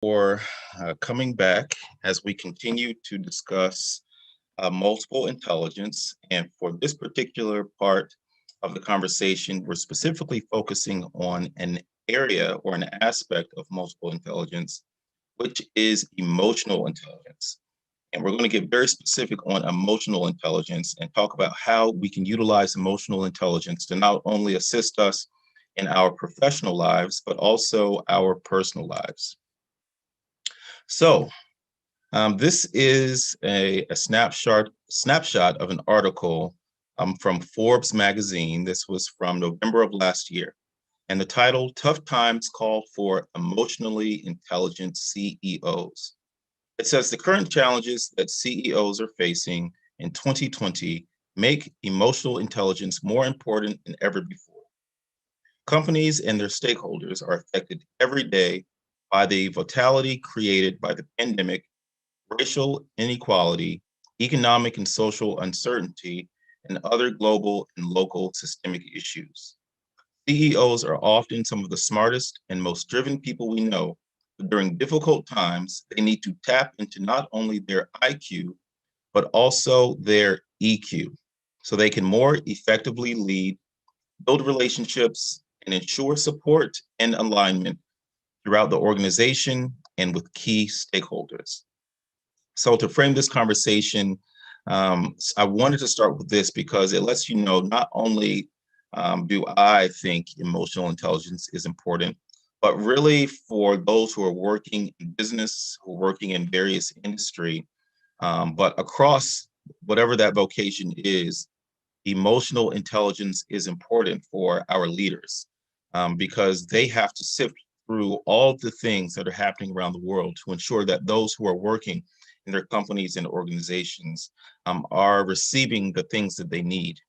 For coming back as we continue to discuss multiple intelligence. And for this particular part of the conversation, we're specifically focusing on an area or an aspect of multiple intelligence, which is emotional intelligence. And we're going to get very specific on emotional intelligence and talk about how we can utilize emotional intelligence to not only assist us in our professional lives, but also our personal lives. So, this is a snapshot of an article from Forbes magazine. This was from November of last year. And the title, Tough Times Call for Emotionally Intelligent CEOs. It says the current challenges that CEOs are facing in 2020 make emotional intelligence more important than ever before. Companies and their stakeholders are affected every day by the volatility created by the pandemic, racial inequality, economic and social uncertainty, and other global and local systemic issues. CEOs are often some of the smartest and most driven people we know, but during difficult times, they need to tap into not only their IQ, but also their EQ, so they can more effectively lead, build relationships, and ensure support and alignment throughout the organization and with key stakeholders. So to frame this conversation, I wanted to start with this because it lets you know not only do I think emotional intelligence is important, but really for those who are working in business, who are working in various industry, but across whatever that vocation is, emotional intelligence is important for our leaders because they have to sift through all the things that are happening around the world to ensure that those who are working in their companies and organizations are receiving the things that they need.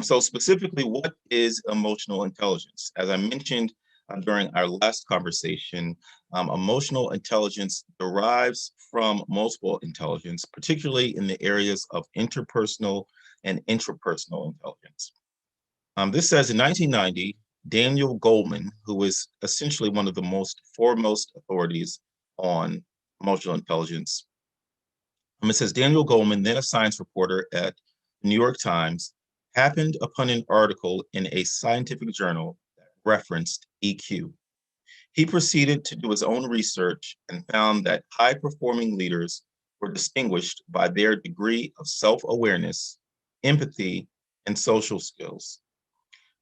So specifically, what is emotional intelligence? As I mentioned during our last conversation, emotional intelligence derives from multiple intelligence, particularly in the areas of interpersonal and intrapersonal intelligence. This says in 1990, Daniel Goleman, who is essentially one of the most foremost authorities on emotional intelligence. It says Daniel Goleman, then a science reporter at the New York Times, happened upon an article in a scientific journal that referenced EQ. He proceeded to do his own research and found that high-performing leaders were distinguished by their degree of self-awareness, empathy, and social skills.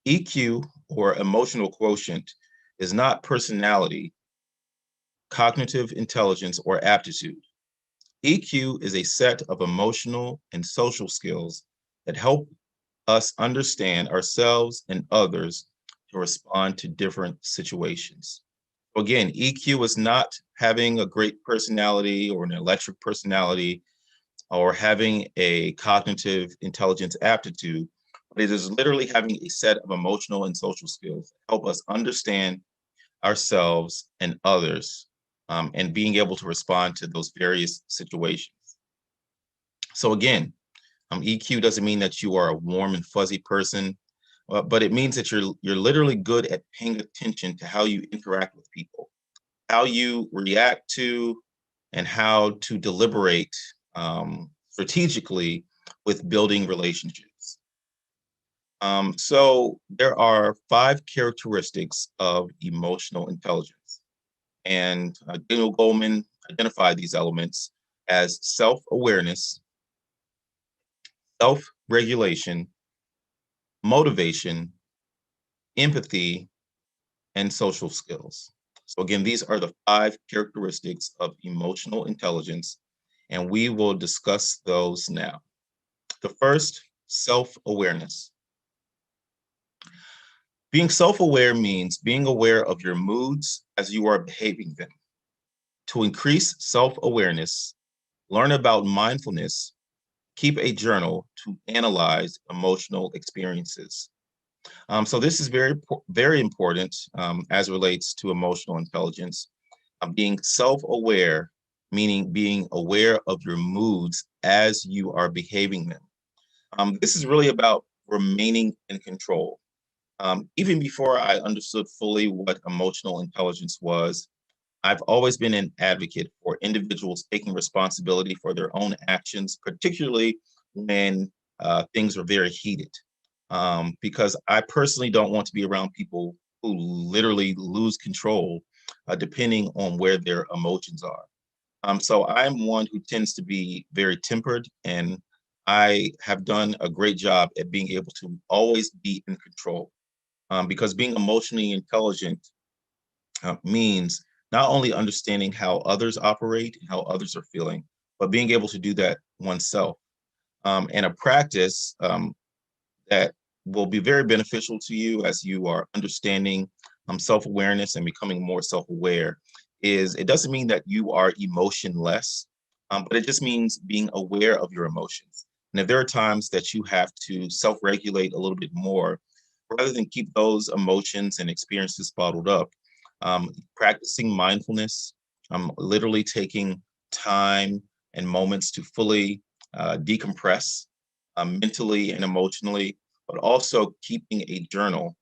EQ, or emotional quotient, is not personality, cognitive intelligence, or aptitude. EQ is a set of emotional and social skills that help us understand ourselves and others to respond to different situations. Again, EQ is not having a great personality or an electric personality or having a cognitive intelligence aptitude, but it is literally having a set of emotional and social skills that help us understand ourselves and others and being able to respond to those various situations. So again, EQ doesn't mean that you are a warm and fuzzy person, but it means that you're literally good at paying attention to how you interact with people, how you react to, and how to deliberate strategically with building relationships. So there are 5 characteristics of emotional intelligence. And Daniel Goleman identified these elements as self-awareness, self-regulation, motivation, empathy, and social skills. So again, these are the 5 characteristics of emotional intelligence, and we will discuss those now. The first, self-awareness. Being self-aware means being aware of your moods as you are behaving them. To increase self-awareness, learn about mindfulness, keep a journal to analyze emotional experiences. So this is very important as relates to emotional intelligence. Being self-aware, meaning being aware of your moods as you are behaving them. This is really about remaining in control. Even before I understood fully what emotional intelligence was, I've always been an advocate for individuals taking responsibility for their own actions, particularly when things are very heated. Because I personally don't want to be around people who literally lose control depending on where their emotions are. So I'm one who tends to be very tempered, and I have done a great job at being able to always be in control. Because being emotionally intelligent means not only understanding how others operate and how others are feeling, but being able to do that oneself. And a practice that will be very beneficial to you as you are understanding self-awareness and becoming more self-aware is it doesn't mean that you are emotionless, but it just means being aware of your emotions. And if there are times that you have to self-regulate a little bit more, rather than keep those emotions and experiences bottled up, practicing mindfulness, literally taking time and moments to fully decompress mentally and emotionally, but also keeping a journal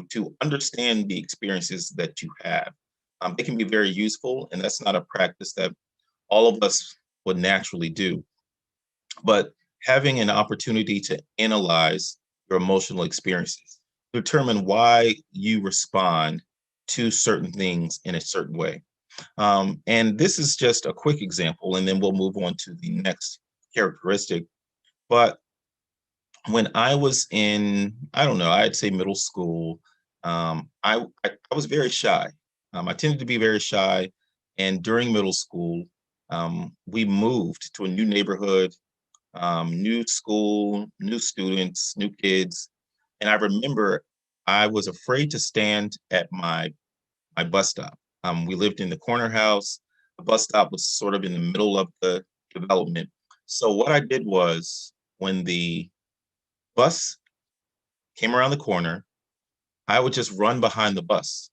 to understand the experiences that you have. It can be very useful, and that's not a practice that all of us would naturally do. But having an opportunity to analyze your emotional experiences, determine why you respond to certain things in a certain way. And this is just a quick example, and then we'll move on to the next characteristic. But when I was in, I don't know, I'd say middle school, I was very shy. I tended to be very shy. And during middle school, we moved to a new neighborhood, new school, new students, new kids. And I remember I was afraid to stand at my bus stop. We lived in the corner house. The bus stop was sort of in the middle of the development. So what I did was when the bus came around the corner, I would just run behind the bus.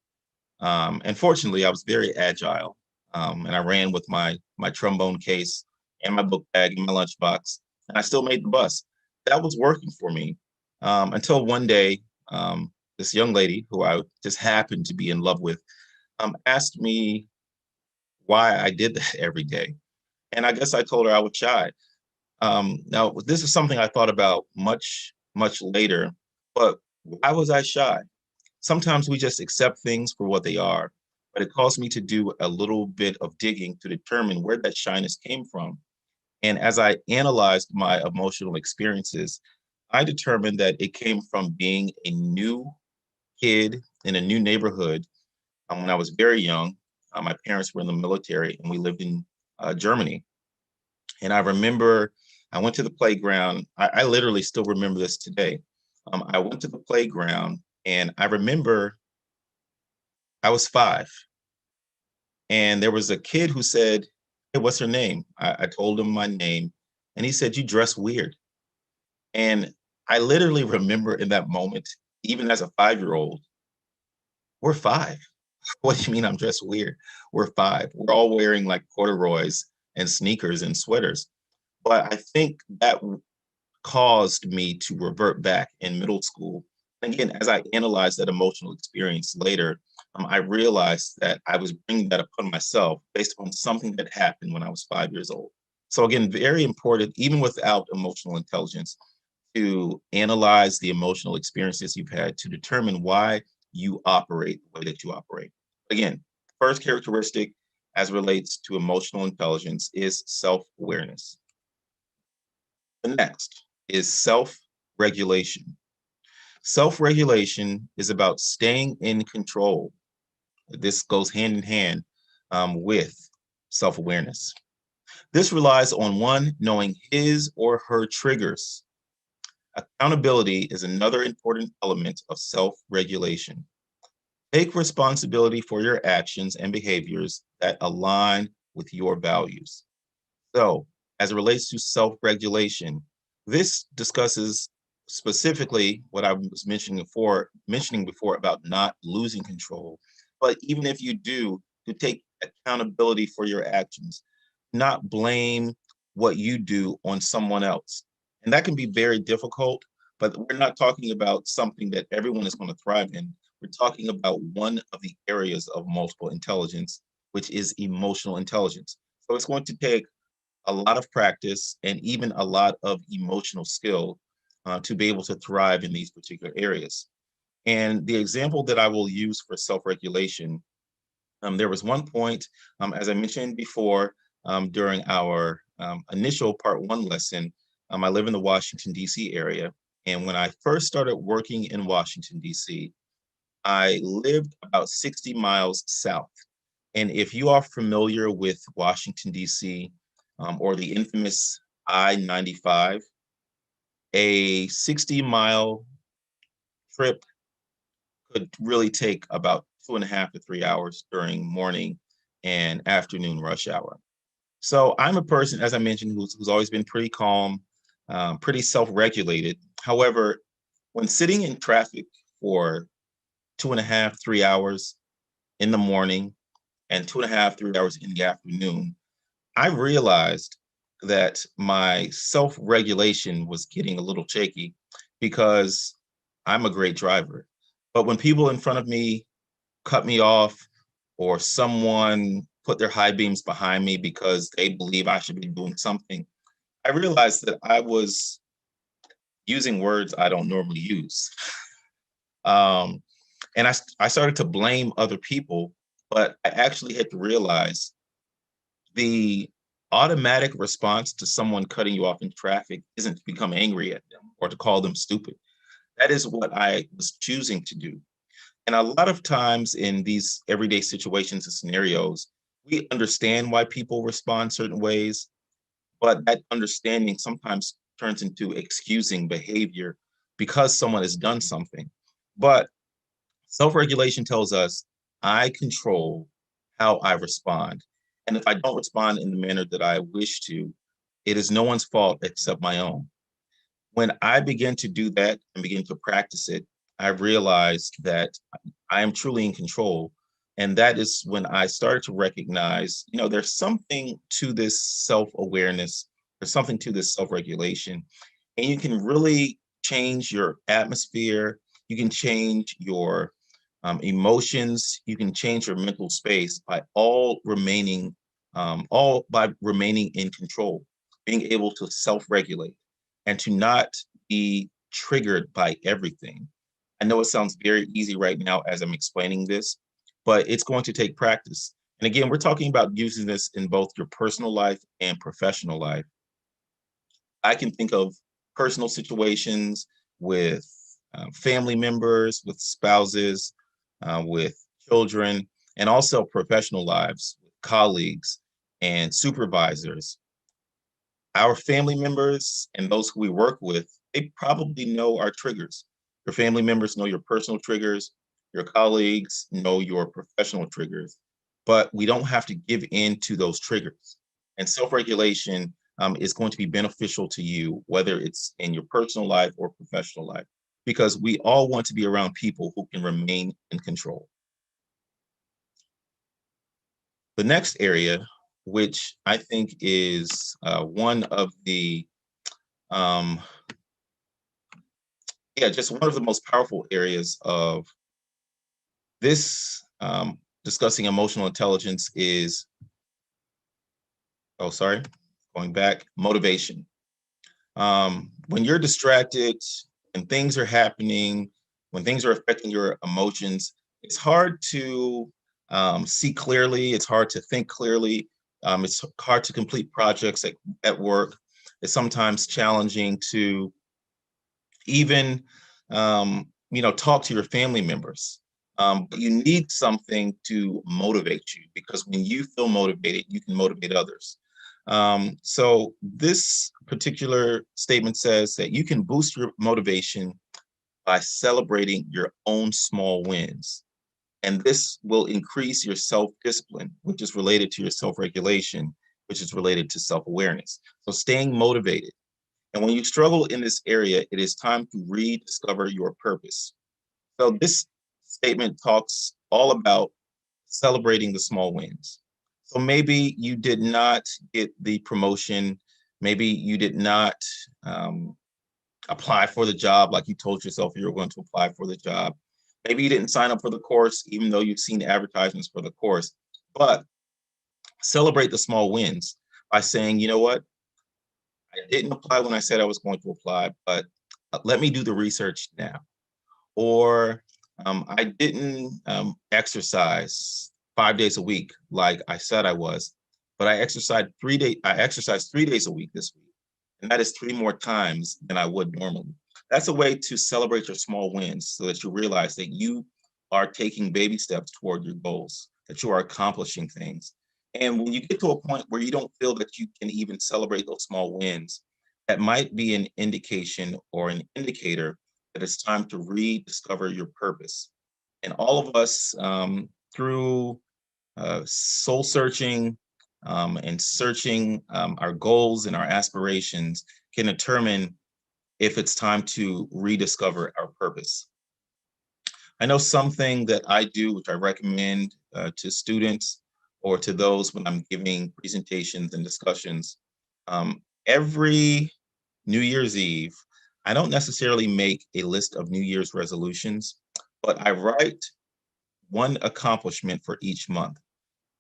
And fortunately, I was very agile, and I ran with my trombone case and my book bag and my lunchbox, and I still made the bus. That was working for me until one day, this young lady who I just happened to be in love with asked me why I did that every day, and I guess I told her I was shy. Now, this is something I thought about much later, but why was I shy? Sometimes we just accept things for what they are, but it caused me to do a little bit of digging to determine where that shyness came from. And as I analyzed my emotional experiences, I determined that it came from being a new kid in a new neighborhood. When I was very young, my parents were in the military and we lived in Germany. And I remember I went to the playground. I literally still remember this today. I went to the playground and I remember I was 5, and there was a kid who said, "Hey, what's her name?" I told him my name, and he said, "You dress weird." And I literally remember in that moment, even as a 5-year-old, we're 5. What do you mean I'm dressed weird? We're 5. We're all wearing like corduroys and sneakers and sweaters. But I think that caused me to revert back in middle school. And again, as I analyzed that emotional experience later, I realized that I was bringing that upon myself based on something that happened when I was 5 years old. So again, very important, even without emotional intelligence, to analyze the emotional experiences you've had to determine why you operate the way that you operate. Again, first characteristic as relates to emotional intelligence is self-awareness. The next is self-regulation. Self-regulation is about staying in control. This goes hand in hand with self-awareness. This relies on one knowing his or her triggers. Accountability is another important element of self-regulation. Take responsibility for your actions and behaviors that align with your values. So, as it relates to self-regulation, this discusses specifically what I was mentioning before about not losing control. But even if you do, to take accountability for your actions, not blame what you do on someone else. And that can be very difficult, but we're not talking about something that everyone is going to thrive in. We're talking about one of the areas of multiple intelligence, which is emotional intelligence. So it's going to take a lot of practice and even a lot of emotional skill to be able to thrive in these particular areas. And the example that I will use for self-regulation, there was one point, as I mentioned before, during our initial part one lesson, I live in the Washington, D.C. area. And when I first started working in Washington, D.C., I lived about 60 miles south. And if you are familiar with Washington, D.C., or the infamous I-95, a 60-mile trip could really take about 2.5 to 3 hours during morning and afternoon rush hour. So I'm a person, as I mentioned, who's always been pretty calm, pretty self-regulated. However, when sitting in traffic for 2.5, 3 hours in the morning and 2.5, 3 hours in the afternoon, I realized that my self-regulation was getting a little shaky because I'm a great driver. But when people in front of me cut me off or someone put their high beams behind me because they believe I should be doing something, I realized that I was using words I don't normally use. Um, and I started to blame other people, but I actually had to realize the automatic response to someone cutting you off in traffic isn't to become angry at them or to call them stupid. That is what I was choosing to do. And a lot of times in these everyday situations and scenarios, we understand why people respond certain ways, but that understanding sometimes turns into excusing behavior because someone has done something. But self-regulation tells us I control how I respond. And if I don't respond in the manner that I wish to, it is no one's fault except my own. When I begin to do that and begin to practice it, I realized that I am truly in control. And that is when I started to recognize, there's something to this self-awareness, there's something to this self-regulation, and you can really change your atmosphere, you can change your emotions, you can change your mental space by all by remaining in control, being able to self-regulate and to not be triggered by everything. I know it sounds very easy right now as I'm explaining this, but it's going to take practice. And again, we're talking about using this in both your personal life and professional life. I can think of personal situations with family members, with spouses, with children, and also professional lives, with colleagues and supervisors. Our family members and those who we work with, they probably know our triggers. Your family members know your personal triggers. Your colleagues know your professional triggers, but we don't have to give in to those triggers. And self-regulation is going to be beneficial to you, whether it's in your personal life or professional life, because we all want to be around people who can remain in control. The next area, which I think is one of the just one of the most powerful areas of this discussing emotional intelligence is, going back, motivation. When you're distracted and things are happening, when things are affecting your emotions, it's hard to see clearly. It's hard to think clearly. It's hard to complete projects at work. It's sometimes challenging to even talk to your family members. But you need something to motivate you, because when you feel motivated, you can motivate others. So this particular statement says that you can boost your motivation by celebrating your own small wins. And this will increase your self-discipline, which is related to your self-regulation, which is related to self-awareness. So staying motivated. And when you struggle in this area, it is time to rediscover your purpose. So this statement talks all about celebrating the small wins. So maybe you did not get the promotion. Maybe you did not apply for the job like you told yourself you were going to apply for the job. Maybe you didn't sign up for the course, even though you've seen advertisements for the course. But Celebrate the small wins by saying, you know what, I didn't apply when I said I was going to apply, but let me do the research now. Or I didn't exercise 5 days a week like I said I was, but I exercised 3 days. I exercised 3 days a week this week, and that is 3 more times than I would normally. That's a way to celebrate your small wins so that you realize that you are taking baby steps toward your goals, that you are accomplishing things. And when you get to a point where you don't feel that you can even celebrate those small wins, that might be an indication or an indicator that it's time to rediscover your purpose. And all of us, through soul searching and searching our goals and our aspirations, can determine if it's time to rediscover our purpose. I know something that I do, which I recommend to students or to those when I'm giving presentations and discussions. Every New Year's Eve, I don't necessarily make a list of New Year's resolutions, but I write one accomplishment for each month.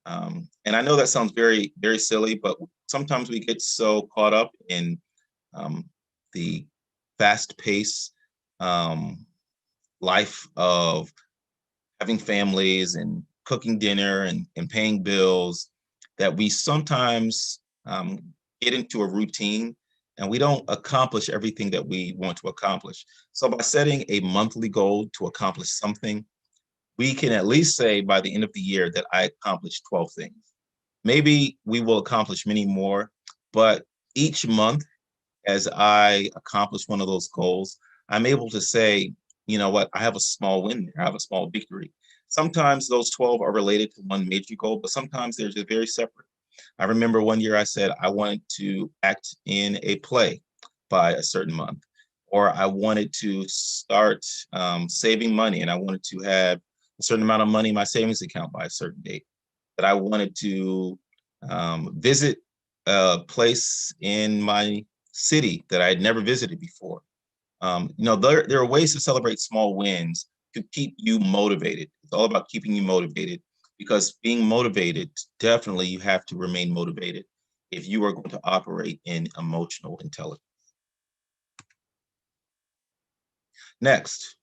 And I know that sounds very, very silly, but sometimes we get so caught up in the fast pace life of having families and cooking dinner and paying bills that we sometimes get into a routine and we don't accomplish everything that we want to accomplish. So by setting a monthly goal to accomplish something, we can at least say by the end of the year that I accomplished 12 things. Maybe we will accomplish many more, but each month as I accomplish one of those goals, I'm able to say, you know what, I have a small win there, I have a small victory. Sometimes those 12 are related to one major goal, but sometimes they're just very separate. I remember one year I said I wanted to act in a play by a certain month, or I wanted to start saving money and I wanted to have a certain amount of money in my savings account by a certain date. That I wanted to visit a place in my city that I had never visited before. There are ways to celebrate small wins to keep you motivated. It's all about keeping you motivated because being motivated, definitely you have to remain motivated if you are going to operate in emotional intelligence. Next,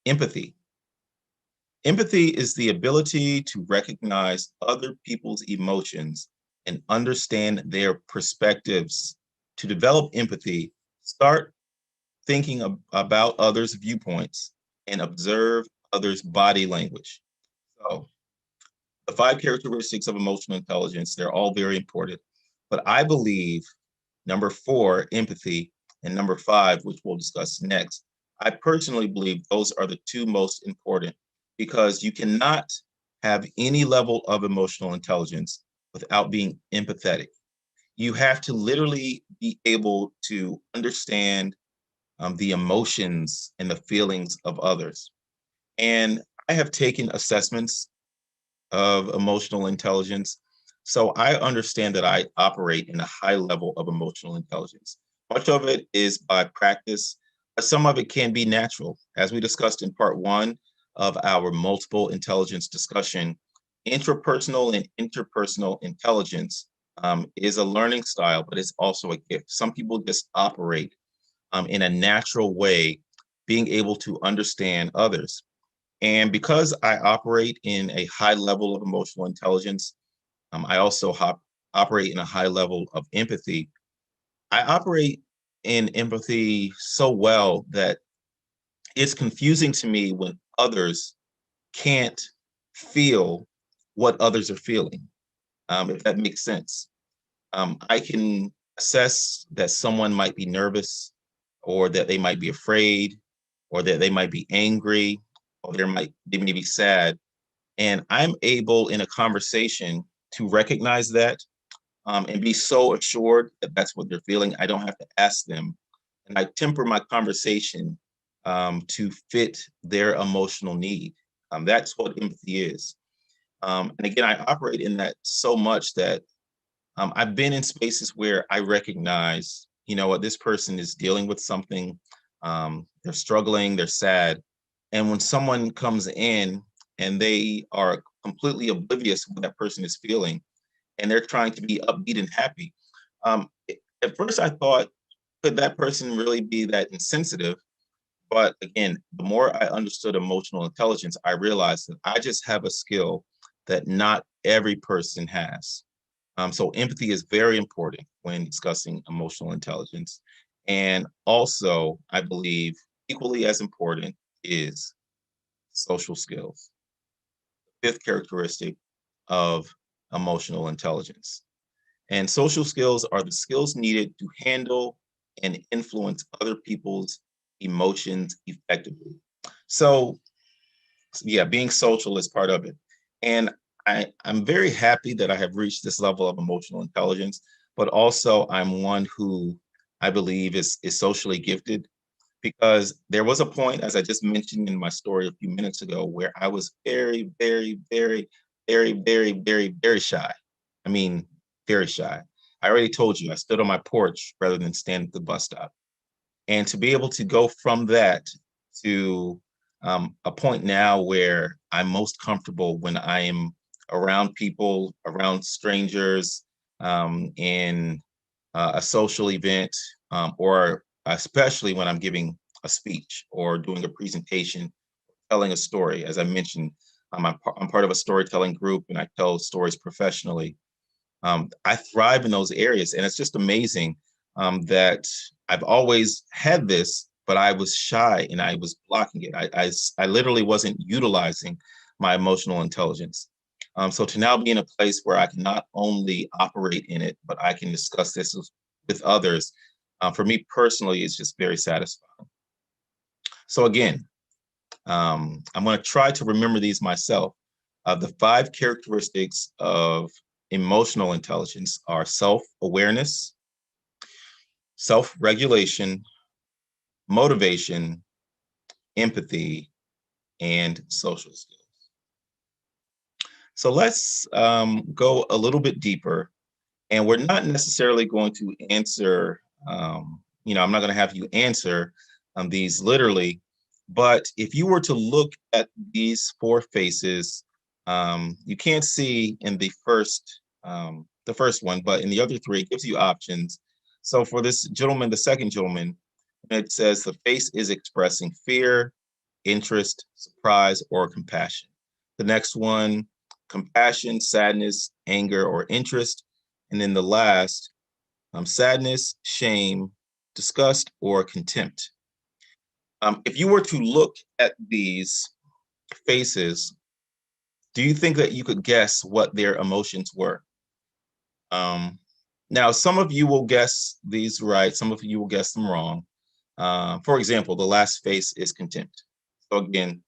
empathy. Empathy is the ability to recognize other people's emotions and understand their perspectives. To develop empathy, start thinking about others' viewpoints and observe others' body language. So the 5 characteristics of emotional intelligence, they're all very important. But I believe number 4, empathy, and number 5, which we'll discuss next, I personally believe those are the 2 most important because you cannot have any level of emotional intelligence without being empathetic. You have to literally be able to understand the emotions and the feelings of others. And I have taken assessments of emotional intelligence. So I understand that I operate in a high level of emotional intelligence. Much of it is by practice, but some of it can be natural. As we discussed in part 1 of our multiple intelligence discussion, intrapersonal and interpersonal intelligence is a learning style, but it's also a gift. Some people just operate in a natural way, being able to understand others. And because I operate in a high level of emotional intelligence, I also operate in a high level of empathy. I operate in empathy so well that it's confusing to me when others can't feel what others are feeling, if that makes sense. I can assess that someone might be nervous or that they might be afraid or that they might be angry or they may be sad. And I'm able in a conversation to recognize that and be so assured that that's what they're feeling. I don't have to ask them. And I temper my conversation to fit their emotional need. That's what empathy is. And again, I operate in that so much that I've been in spaces where I recognize, you know what, this person is dealing with something. They're struggling, they're sad. And when someone comes in and they are completely oblivious to what that person is feeling, and they're trying to be upbeat and happy. Um, at first, I thought, could that person really be that insensitive? But again, the more I understood emotional intelligence, I realized that I just have a skill that not every person has. So empathy is very important when discussing emotional intelligence. And also, I believe equally as important is social skills, fifth characteristic of emotional intelligence. And social skills are the skills needed to handle and influence other people's emotions effectively. So, yeah, being social is part of it. And I'm very happy that I have reached this level of emotional intelligence, but also I'm one who I believe is socially gifted, because there was a point, as I just mentioned in my story a few minutes ago, where I was very, very, very, very, very, very, very shy. I mean, very shy. I already told you I stood on my porch rather than stand at the bus stop. And to be able to go from that to a point now where I'm most comfortable when I am around people, around strangers, in a social event, or especially when I'm giving a speech or doing a presentation, telling a story. As I mentioned, I'm part of a storytelling group and I tell stories professionally. I thrive in those areas. And it's just amazing that I've always had this, but I was shy and I was blocking it. I literally wasn't utilizing my emotional intelligence. So to now be in a place where I can not only operate in it, but I can discuss this with others, for me personally, it's just very satisfying. So again, I'm going to try to remember these myself. The five characteristics of emotional intelligence are self-awareness, self-regulation, motivation, empathy, and social skills. So let's go a little bit deeper. And we're not necessarily going to answer, I'm not going to have you answer these literally, but if you were to look at these four faces, you can't see in the first one, but in the other three, it gives you options. So for this gentleman, the second gentleman, it says the face is expressing fear, interest, surprise, or compassion. The next one, compassion, sadness, anger, or interest. And then the last, sadness, shame, disgust, or contempt. If you were to look at these faces, do you think that you could guess what their emotions were? Um, Now, some of you will guess these right, some of you will guess them wrong. For example, the last face is contempt. So again,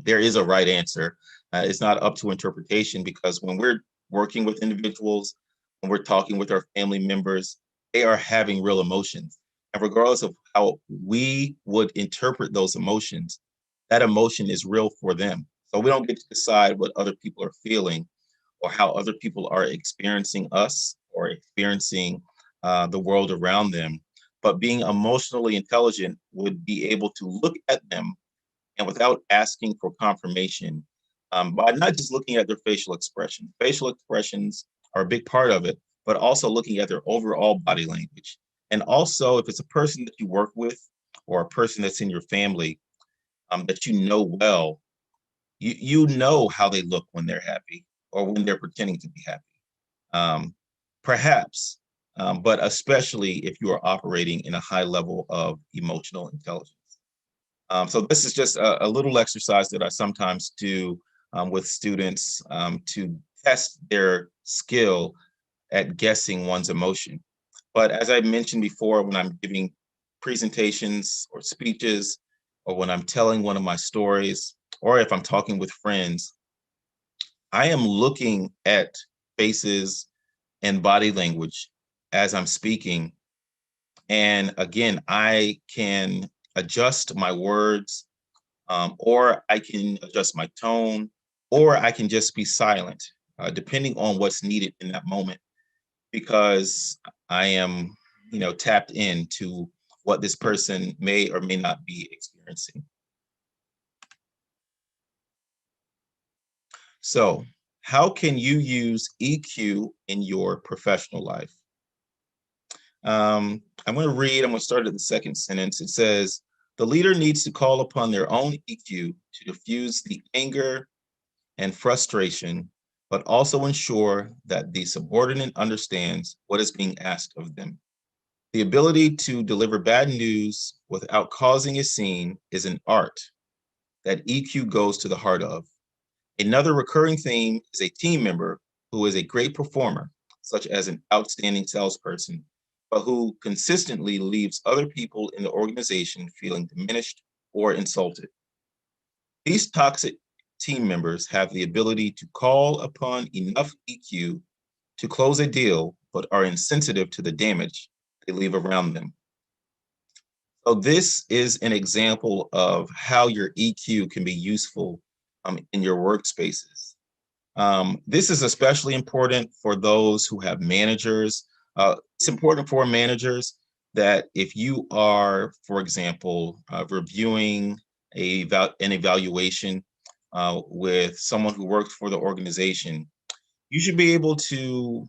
there is a right answer. It's not up to interpretation, because when we're working with individuals, when we're talking with our family members, they are having real emotions. And regardless of how we would interpret those emotions, that emotion is real for them. So we don't get to decide what other people are feeling or how other people are experiencing us or experiencing the world around them. But being emotionally intelligent would be able to look at them and without asking for confirmation, by not just looking at their facial expression. Facial expressions are a big part of it, but also looking at their overall body language. And also, if it's a person that you work with or a person that's in your family that you know well, you know how they look when they're happy or when they're pretending to be happy. Um, Perhaps, but especially if you are operating in a high level of emotional intelligence. So this is just a little exercise that I sometimes do with students to test their skill at guessing one's emotion. But as I mentioned before, when I'm giving presentations or speeches, or when I'm telling one of my stories, or if I'm talking with friends, I am looking at faces and body language as I'm speaking. And again, I can adjust my words, or I can adjust my tone, or I can just be silent, depending on what's needed in that moment, because I am, tapped into what this person may or may not be experiencing. So, How can you use EQ in your professional life? I'm going to start at the second sentence. It says, the leader needs to call upon their own EQ to diffuse the anger and frustration, but also ensure that the subordinate understands what is being asked of them. The ability to deliver bad news without causing a scene is an art that EQ goes to the heart of. Another recurring theme is a team member who is a great performer, such as an outstanding salesperson, but who consistently leaves other people in the organization feeling diminished or insulted. These toxic team members have the ability to call upon enough EQ to close a deal, but are insensitive to the damage they leave around them. So this is an example of how your EQ can be useful in your workspaces. This is especially important for those who have managers. It's important for managers that if you are, for example, reviewing an evaluation with someone who works for the organization, you should be able to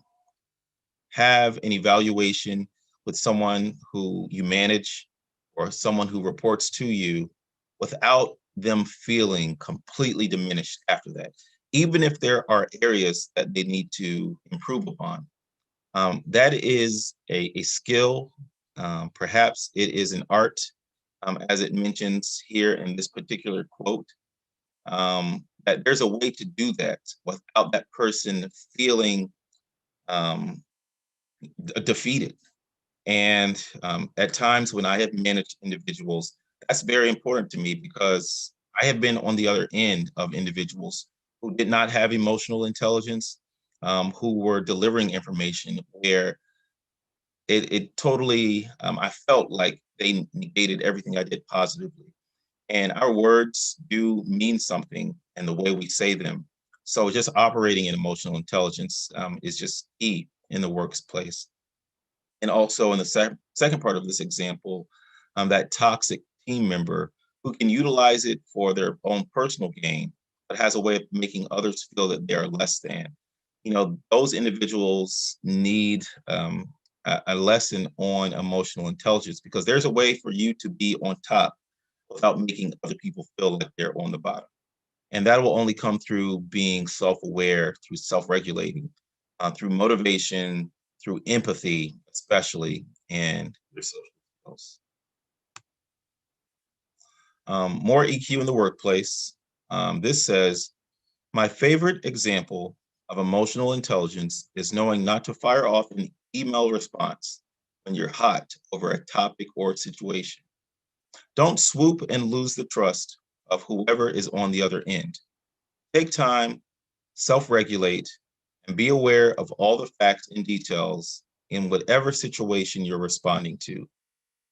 have an evaluation with someone who you manage or someone who reports to you without them feeling completely diminished after that, even if there are areas that they need to improve upon. That is a skill. Perhaps it is an art, as it mentions here in this particular quote, that there's a way to do that without that person feeling um, defeated. And at times when I have managed individuals, that's very important to me because I have been on the other end of individuals who did not have emotional intelligence, who were delivering information where it totally, I felt like they negated everything I did positively. And our words do mean something in the way we say them. So just operating in emotional intelligence is just key in the workplace. And also in the second part of this example, that toxic team member who can utilize it for their own personal gain, but has a way of making others feel that they are less than. You know, those individuals need a lesson on emotional intelligence because there's a way for you to be on top without making other people feel like they're on the bottom. And that will only come through being self-aware, through self-regulating, through motivation, through empathy, especially, and your social skills. More EQ in the workplace. This says, my favorite example of emotional intelligence is knowing not to fire off an email response when you're hot over a topic or situation. Don't swoop and lose the trust of whoever is on the other end. Take time, self-regulate, and be aware of all the facts and details in whatever situation you're responding to.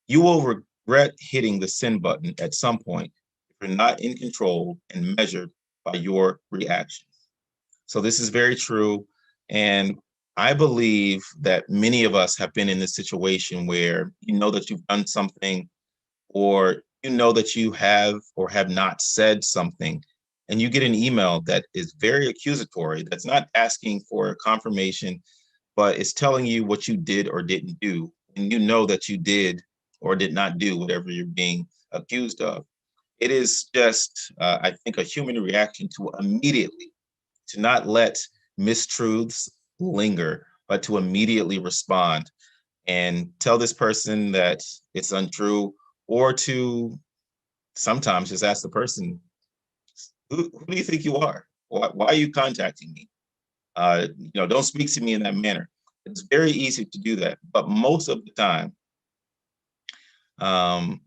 You will regret hitting the send button at some point if you're not in control and measured by your reactions. So this is very true. And I believe that many of us have been in this situation where you know that you've done something, or you know that you have or have not said something, and you get an email that is very accusatory, that's not asking for a confirmation, but it's telling you what you did or didn't do, and you know that you did or did not do whatever you're being accused of. It is just, I think, a human reaction to immediately, to not let mistruths linger, but to immediately respond and tell this person that it's untrue, or to sometimes just ask the person, who do you think you are? Why are you contacting me? Don't speak to me in that manner. It's very easy to do that, but most of the time, um,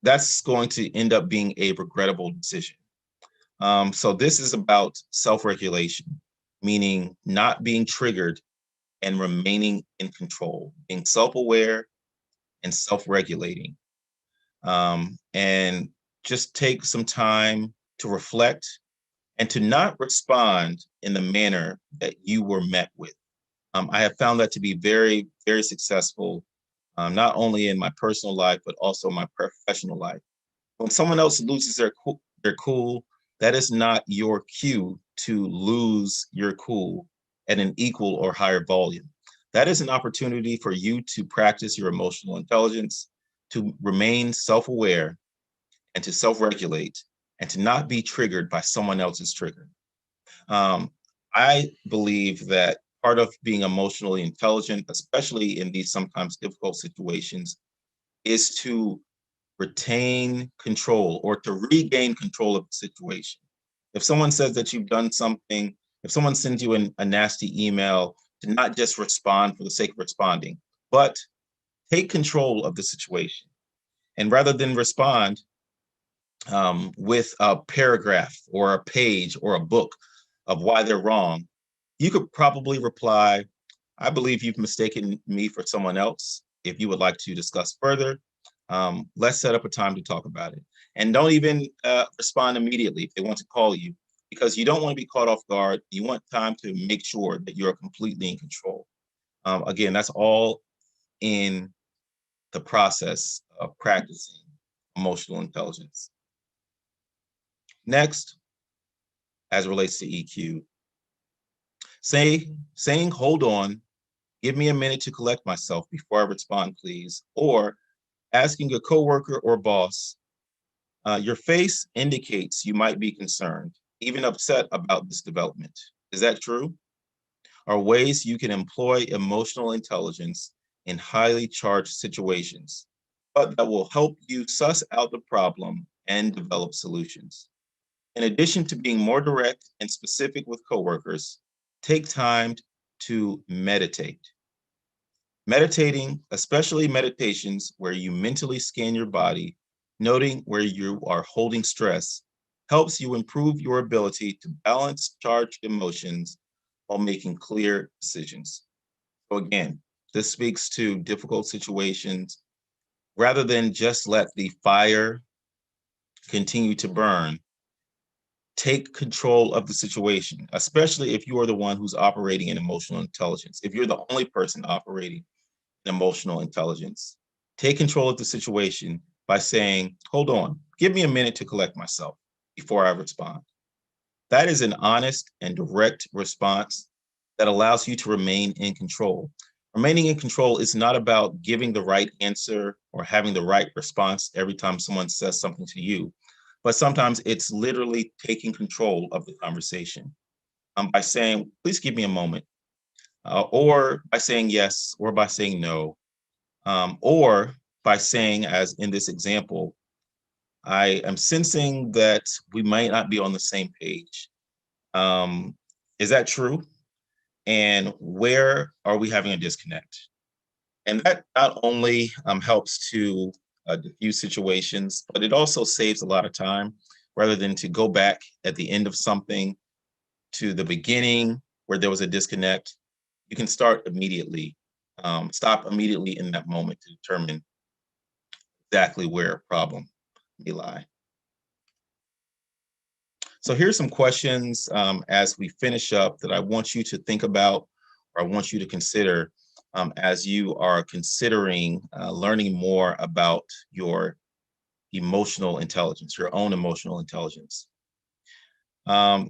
that's going to end up being a regrettable decision. So this is about self-regulation, meaning not being triggered and remaining in control, being self-aware and self-regulating. And just take some time to reflect and to not respond in the manner that you were met with. I have found that to be very, very successful, not only in my personal life, but also my professional life. When someone else loses their cool, that is not your cue to lose your cool at an equal or higher volume. That is an opportunity for you to practice your emotional intelligence, to remain self-aware, and to self-regulate, and to not be triggered by someone else's trigger. I believe that part of being emotionally intelligent, especially in these sometimes difficult situations, is to retain control or to regain control of the situation. If someone says that you've done something, if someone sends you a nasty email, to not just respond for the sake of responding, but take control of the situation. And rather than respond with a paragraph or a page or a book of why they're wrong, you could probably reply, I believe you've mistaken me for someone else. If you would like to discuss further, let's set up a time to talk about it. And don't even respond immediately if they want to call you, because you don't want to be caught off guard. You want time to make sure that you're completely in control. Again, that's all in the process of practicing emotional intelligence. Next, as it relates to EQ, saying, hold on, give me a minute to collect myself before I respond, please. Or asking a coworker or boss, your face indicates you might be concerned, even upset about this development. Is that true? Are ways you can employ emotional intelligence in highly charged situations, but that will help you suss out the problem and develop solutions. In addition to being more direct and specific with coworkers, take time to meditate. Meditating, especially meditations where you mentally scan your body, noting where you are holding stress, helps you improve your ability to balance charged emotions while making clear decisions. So again, this speaks to difficult situations. Rather than just let the fire continue to burn, take control of the situation, especially if you are the one who's operating in emotional intelligence. If you're the only person operating in emotional intelligence, take control of the situation by saying, hold on, give me a minute to collect myself before I respond. That is an honest and direct response that allows you to remain in control. Remaining in control is not about giving the right answer or having the right response every time someone says something to you, but sometimes it's literally taking control of the conversation by saying, please give me a moment, or by saying yes, or by saying no, or by saying, as in this example, I am sensing that we might not be on the same page. Is that true? And where are we having a disconnect? And that not only helps to diffuse situations, but it also saves a lot of time rather than to go back at the end of something to the beginning where there was a disconnect. You can start immediately, stop immediately in that moment to determine exactly where a problem may lie. So here's some questions as we finish up that I want you to think about, or I want you to consider as you are considering learning more about your emotional intelligence, your own emotional intelligence.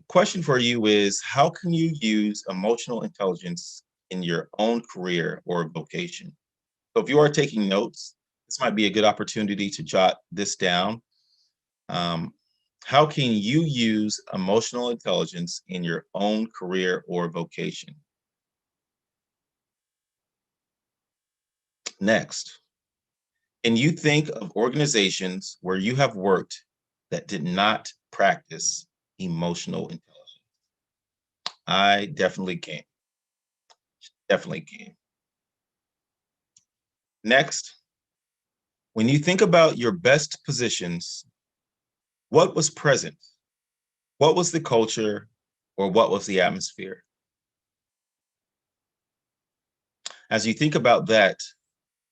Question for you is, how can you use emotional intelligence in your own career or vocation? So if you are taking notes, this might be a good opportunity to jot this down. How can you use emotional intelligence in your own career or vocation? Next, can you think of organizations where you have worked that did not practice emotional intelligence? I definitely can. Definitely can. Next, when you think about your best positions, what was present? What was the culture, or what was the atmosphere? As you think about that,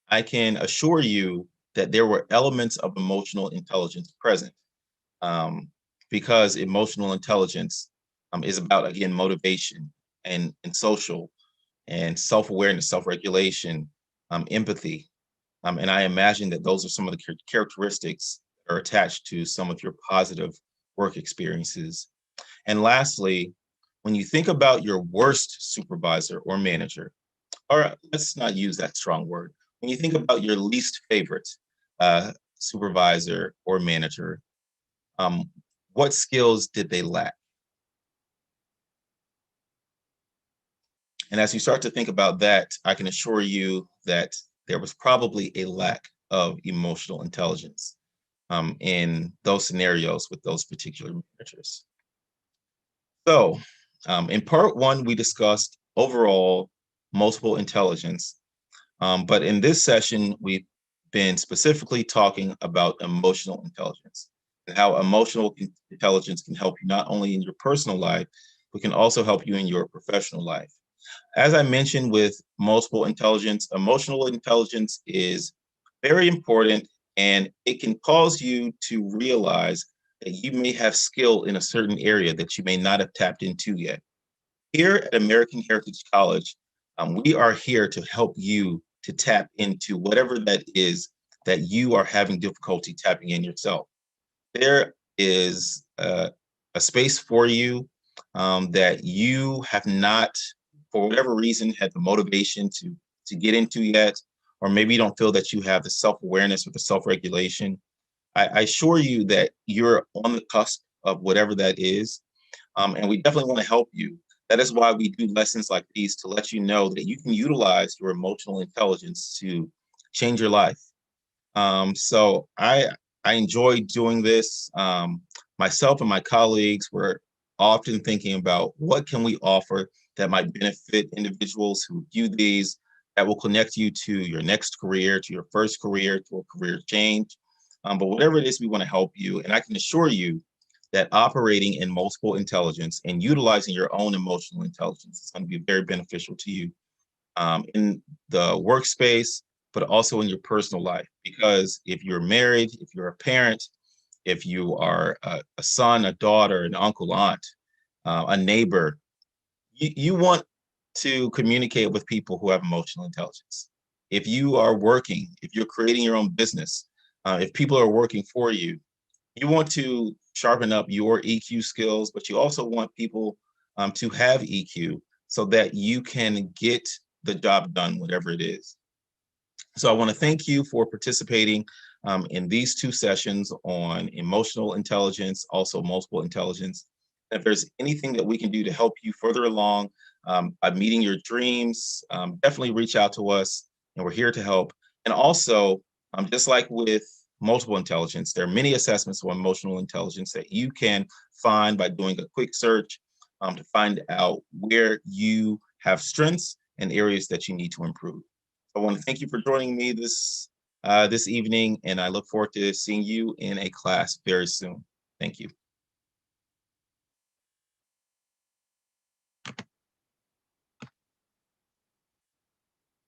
I can assure you that there were elements of emotional intelligence present, because emotional intelligence is about, again, motivation and social and self-awareness, self-regulation, empathy. And I imagine that those are some of the characteristics that are attached to some of your positive work experiences. And lastly, when you think about your worst supervisor or manager, or let's not use that strong word, when you think about your least favorite supervisor or manager, um, what skills did they lack? And as you start to think about that, I can assure you that there was probably a lack of emotional intelligence in those scenarios with those particular managers. So, in part one, we discussed overall multiple intelligence. But in this session, we've been specifically talking about emotional intelligence and how emotional intelligence can help you not only in your personal life, but can also help you in your professional life. As I mentioned with multiple intelligence, emotional intelligence is very important, and it can cause you to realize that you may have skill in a certain area that you may not have tapped into yet. Here at American Heritage College, we are here to help you to tap into whatever that is that you are having difficulty tapping in yourself. There is a space for you that you have not, for whatever reason, had the motivation to get into yet, or maybe you don't feel that you have the self-awareness or the self-regulation. I assure you that you're on the cusp of whatever that is, and we definitely want to help you. That is why we do lessons like these to let you know that you can utilize your emotional intelligence to change your life. So I enjoy doing this. Myself and my colleagues were often thinking about what can we offer that might benefit individuals who view these, that will connect you to your next career, to your first career, to a career change. But whatever it is, we want to help you. And I can assure you that operating in multiple intelligence and utilizing your own emotional intelligence is going to be very beneficial to you in the workspace, but also in your personal life. Because if you're married, if you're a parent, if you are a son, a daughter, an uncle, aunt, a neighbor, you want to communicate with people who have emotional intelligence. If you are working, if you're creating your own business, if people are working for you, you want to sharpen up your EQ skills, but you also want people to have EQ so that you can get the job done, whatever it is. So I want to thank you for participating in these two sessions on emotional intelligence, also multiple intelligence. If there's anything that we can do to help you further along by meeting your dreams, definitely reach out to us, and we're here to help. And also, just like with multiple intelligence, there are many assessments on emotional intelligence that you can find by doing a quick search to find out where you have strengths and areas that you need to improve. I want to thank you for joining me this evening, and I look forward to seeing you in a class very soon. Thank you.